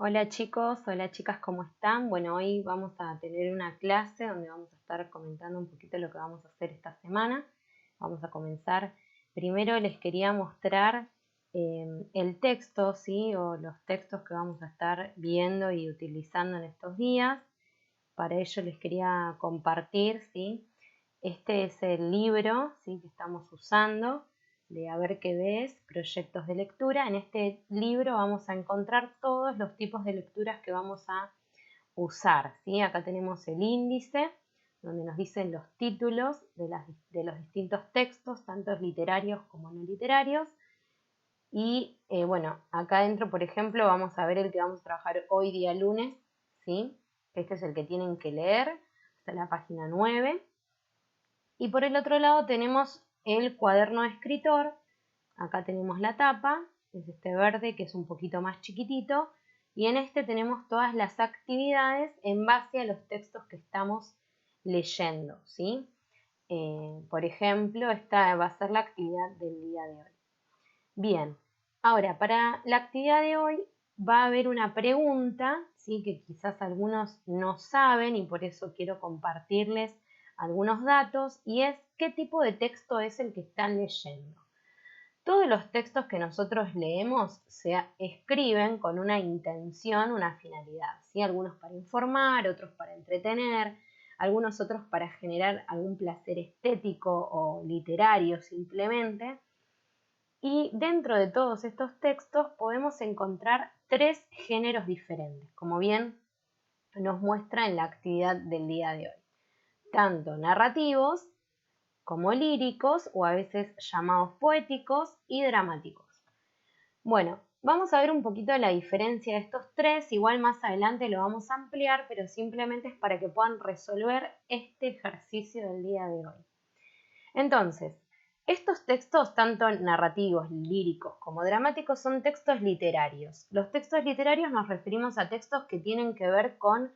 Hola chicos, hola chicas, ¿cómo están? Bueno, hoy vamos a tener una clase donde vamos a estar comentando un poquito lo que vamos a hacer esta semana. Vamos a comenzar. Primero les quería mostrar el texto, ¿sí? O los textos que vamos a estar viendo y utilizando en estos días. Para ello les quería compartir, ¿sí? Este es el libro, ¿sí? Que estamos usando de A ver qué ves, proyectos de lectura. En este libro vamos a encontrar todos los tipos de lecturas que vamos a usar, ¿sí? Acá tenemos el índice, donde nos dicen los títulos de los distintos textos, tanto literarios como no literarios. Y bueno, acá adentro, por ejemplo, vamos a ver el que vamos a trabajar hoy día lunes, ¿sí? Este es el que tienen que leer, está en la página 9. Y por el otro lado tenemos el cuaderno de escritor. Acá tenemos la tapa, es este verde que es un poquito más chiquitito. Y en este tenemos todas las actividades en base a los textos que estamos leyendo, ¿sí? Por ejemplo, esta va a ser la actividad del día de hoy. Bien, ahora para la actividad de hoy va a haber una pregunta, ¿sí? Que quizás algunos no saben y por eso quiero compartirles algunos datos, y es ¿qué tipo de texto es el que están leyendo? Todos los textos que nosotros leemos se escriben con una intención, una finalidad, ¿sí? Algunos para informar, otros para entretener, algunos otros para generar algún placer estético o literario simplemente. Y dentro de todos estos textos podemos encontrar tres géneros diferentes, como bien nos muestra en la actividad del día de hoy. Tanto narrativos como líricos o a veces llamados poéticos y dramáticos. Bueno, vamos a ver un poquito la diferencia de estos tres, igual más adelante lo vamos a ampliar, pero simplemente es para que puedan resolver este ejercicio del día de hoy. Entonces, estos textos, tanto narrativos, líricos como dramáticos, son textos literarios. Los textos literarios nos referimos a textos que tienen que ver con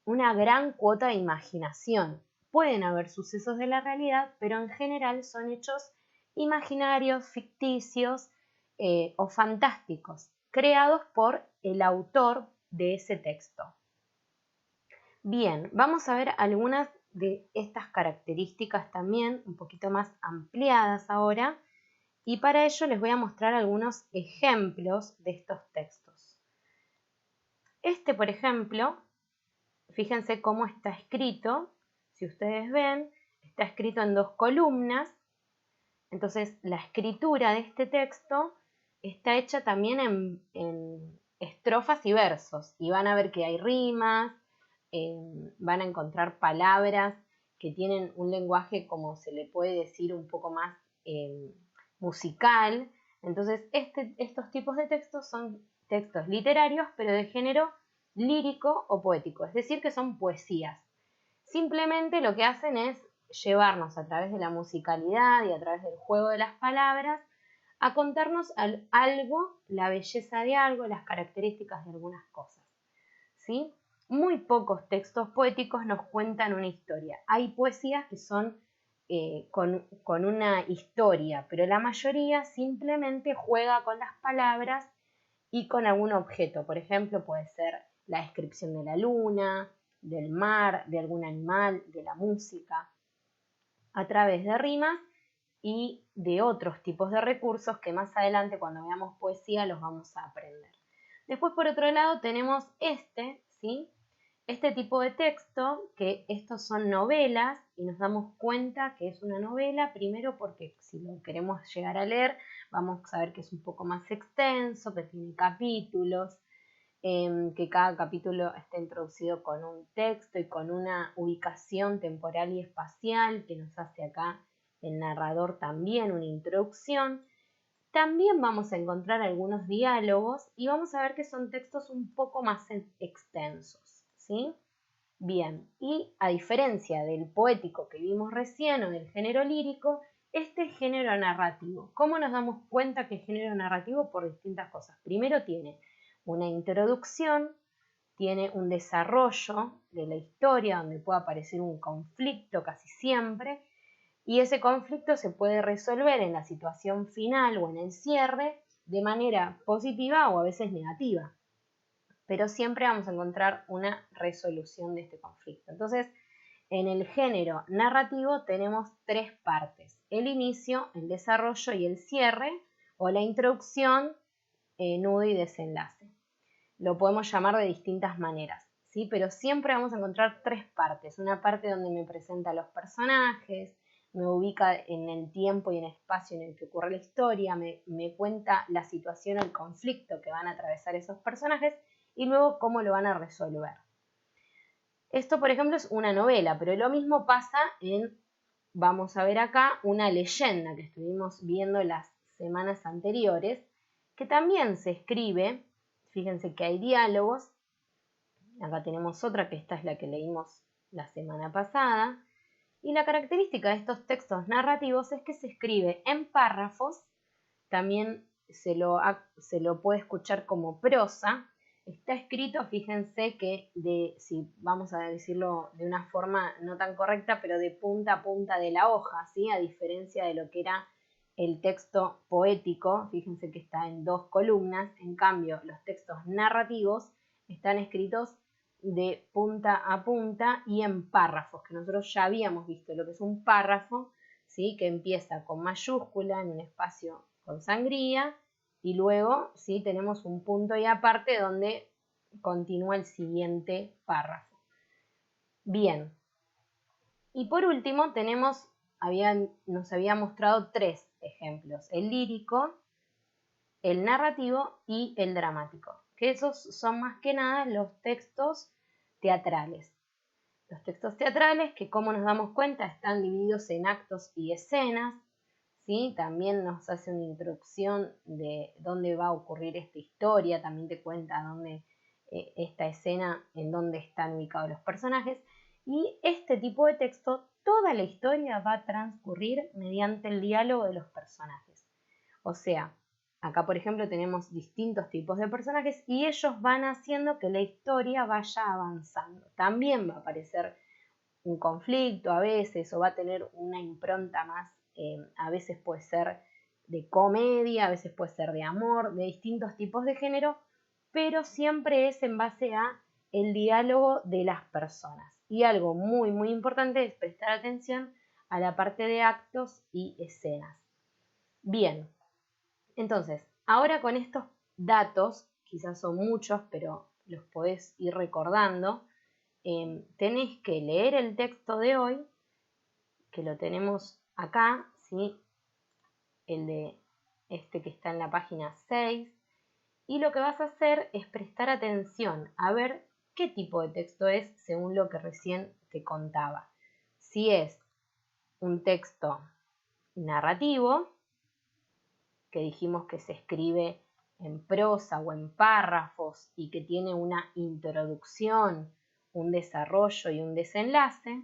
una gran cuota de imaginación. Pueden haber sucesos de la realidad, pero en general son hechos imaginarios, ficticios o fantásticos, creados por el autor de ese texto. Bien, vamos a ver algunas de estas características también, un poquito más ampliadas ahora, y para ello les voy a mostrar algunos ejemplos de estos textos. Este, por ejemplo, fíjense cómo está escrito, si ustedes ven, está escrito en dos columnas, entonces la escritura de este texto está hecha también en estrofas y versos, y van a ver que hay rimas, van a encontrar palabras que tienen un lenguaje, como se le puede decir, un poco más musical. Entonces, estos tipos de textos son textos literarios, pero de género lírico o poético, es decir, que son poesías. Simplemente lo que hacen es llevarnos a través de la musicalidad y a través del juego de las palabras a contarnos algo, la belleza de algo, las características de algunas cosas, ¿sí? Muy pocos textos poéticos nos cuentan una historia. Hay poesías que son con una historia, pero la mayoría simplemente juega con las palabras y con algún objeto. Por ejemplo, puede ser la descripción de la luna, del mar, de algún animal, de la música, a través de rimas y de otros tipos de recursos que más adelante cuando veamos poesía los vamos a aprender. Después, por otro lado, tenemos ¿sí? Este tipo de texto, que estos son novelas, y nos damos cuenta que es una novela, primero porque si lo queremos llegar a leer, vamos a ver que es un poco más extenso, que tiene capítulos, que cada capítulo está introducido con un texto y con una ubicación temporal y espacial que nos hace acá el narrador también una introducción. También vamos a encontrar algunos diálogos y vamos a ver que son textos un poco más extensos, ¿sí? Bien, y a diferencia del poético que vimos recién o del género lírico, este género narrativo. ¿Cómo nos damos cuenta que es género narrativo? Por distintas cosas. Primero tiene una introducción, tiene un desarrollo de la historia donde puede aparecer un conflicto casi siempre, y ese conflicto se puede resolver en la situación final o en el cierre de manera positiva o a veces negativa. pero siempre vamos a encontrar una resolución de este conflicto. Entonces, en el género narrativo tenemos tres partes: el inicio, el desarrollo y el cierre, o la introducción, nudo y desenlace. Lo podemos llamar de distintas maneras, ¿sí? Pero siempre vamos a encontrar tres partes: una parte donde me presenta a los personajes, me ubica en el tiempo y en el espacio en el que ocurre la historia, me cuenta la situación, el conflicto que van a atravesar esos personajes y luego cómo lo van a resolver. Esto, por ejemplo, es una novela, pero lo mismo pasa en, vamos a ver acá, una leyenda que estuvimos viendo las semanas anteriores, que también se escribe. Fíjense que hay diálogos. Acá tenemos otra, que esta es la que leímos la semana pasada. Y la característica de estos textos narrativos es que se escribe en párrafos. También se lo puede escuchar como prosa. Está escrito, fíjense que si vamos a decirlo de una forma no tan correcta, pero de punta a punta de la hoja, ¿sí? A diferencia de lo que era el texto poético, fíjense que está en dos columnas. En cambio, los textos narrativos están escritos de punta a punta y en párrafos, que nosotros ya habíamos visto lo que es un párrafo, ¿sí? Que empieza con mayúscula en un espacio con sangría y luego, ¿sí? Tenemos un punto y aparte donde continúa el siguiente párrafo. Bien. Y por último nos había mostrado tres ejemplos: el lírico, el narrativo y el dramático, que esos son más que nada los textos teatrales. Los textos teatrales que, como nos damos cuenta, están divididos en actos y escenas, ¿sí? También nos hace una introducción de dónde va a ocurrir esta historia, también te cuenta dónde esta escena, en dónde están ubicados los personajes. Y este tipo de texto, toda la historia va a transcurrir mediante el diálogo de los personajes. O sea, acá por ejemplo tenemos distintos tipos de personajes y ellos van haciendo que la historia vaya avanzando. También va a aparecer un conflicto a veces, o va a tener una impronta más, a veces puede ser de comedia, a veces puede ser de amor, de distintos tipos de género, pero siempre es en base a el diálogo de las personas. Y algo muy muy importante es prestar atención a la parte de actos y escenas. Bien, entonces, ahora con estos datos, quizás son muchos, pero los podés ir recordando, tenés que leer el texto de hoy, que lo tenemos acá, ¿sí? El de este que está en la página 6, y lo que vas a hacer es prestar atención a ver qué tipo de texto es según lo que recién te contaba. Si es un texto narrativo, que dijimos que se escribe en prosa o en párrafos y que tiene una introducción, un desarrollo y un desenlace.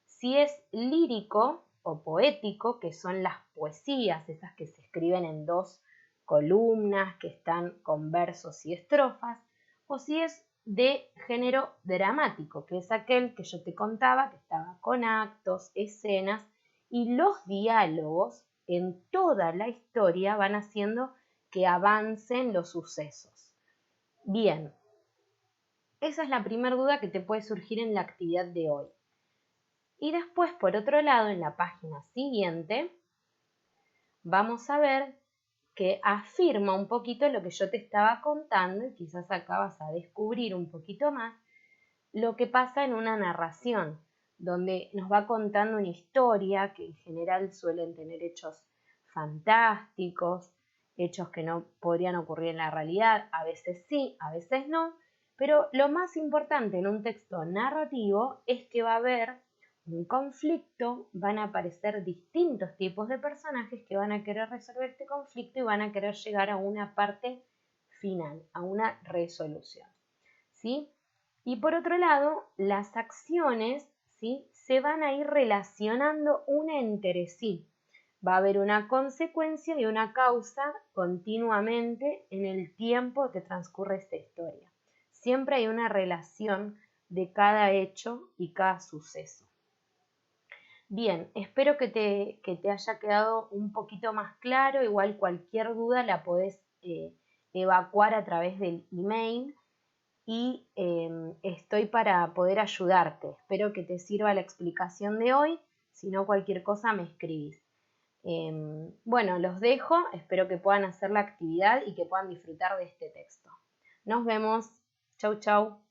Si es lírico o poético, que son las poesías, esas que se escriben en dos columnas, que están con versos y estrofas. O si es de género dramático, que es aquel que yo te contaba, que estaba con actos, escenas, y los diálogos en toda la historia van haciendo que avancen los sucesos. Bien, esa es la primera duda que te puede surgir en la actividad de hoy. Y después, por otro lado, en la página siguiente, vamos a ver que afirma un poquito lo que yo te estaba contando, y quizás acá vas a descubrir un poquito más lo que pasa en una narración, donde nos va contando una historia que en general suelen tener hechos fantásticos, hechos que no podrían ocurrir en la realidad, a veces sí, a veces no, pero lo más importante en un texto narrativo es que va a haber un conflicto, van a aparecer distintos tipos de personajes que van a querer resolver este conflicto y van a querer llegar a una parte final, a una resolución, ¿sí? Y por otro lado, las acciones, ¿sí? Se van a ir relacionando una entre sí. Va a haber una consecuencia y una causa continuamente en el tiempo que transcurre esta historia. Siempre hay una relación de cada hecho y cada suceso. Bien, espero que te haya quedado un poquito más claro. Igual cualquier duda la podés evacuar a través del email. y estoy para poder ayudarte. Espero que te sirva la explicación de hoy. Si no, cualquier cosa me escribís. Bueno, los dejo. Espero que puedan hacer la actividad y que puedan disfrutar de este texto. Nos vemos. Chau, chau.